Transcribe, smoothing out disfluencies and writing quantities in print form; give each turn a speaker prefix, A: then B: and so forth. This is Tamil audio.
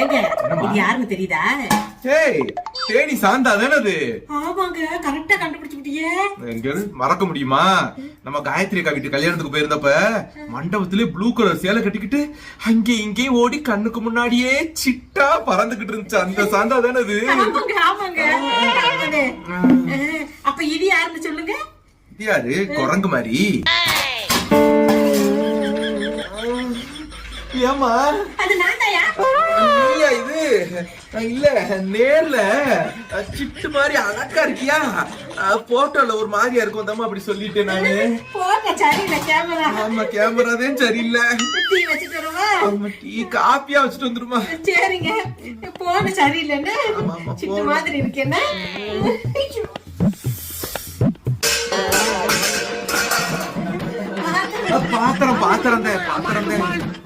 A: ஏங்க இது யாருன்னு தெரியுதா?
B: ஏய் தேனி சாந்தா தானே அது?
A: ஆமாங்க, கரெக்டா கண்டுபிடிச்சுட்டீங்க.
B: எங்க மறக்க முடியுமா? நம்ம காயத்ரி அக்கா வீட்டு கல்யாணத்துக்கு போயிருந்தப்ப மண்டபத்திலே ப்ளூ கலர் சேலை கட்டிக்கிட்டு அங்கே இங்கேயும் ஓடி கண்ணுக்கு முன்னாடியே சிட்டா பறந்துகிட்டு இருந்துச்சு. அந்த சாந்தா தானே அது?
A: ஆமாங்க ஆமாங்க. அப்ப இது யாருன்னு சொல்லுங்க.
B: இது யாரு? குரங்கு மாதிரி. ஏமா
A: அது நான்தாயா?
B: இல்ல இது இல்ல, நேர்ல சிட்டு மாதிரி அழகா இருக்கியா? போட்டோல ஒரு மாதிரியா இருக்கும் தம்மா, அப்படி சொல்லிட்டேன் நானு.
A: போட்டோ சரியில்லை, கேமரா.
B: ஆமா கேமராதே சரியில்லை.
A: டீ வச்சுட்டு வருவா?
B: ஆமா டீ காப்பியா வச்சுட்டு வந்துருமா.
A: சரிங்க, போன சரியில்லைன்னு சிட்டு மாதிரி இருக்கேன்னா.
B: பாத்திரம் பாத்திரம் தான்.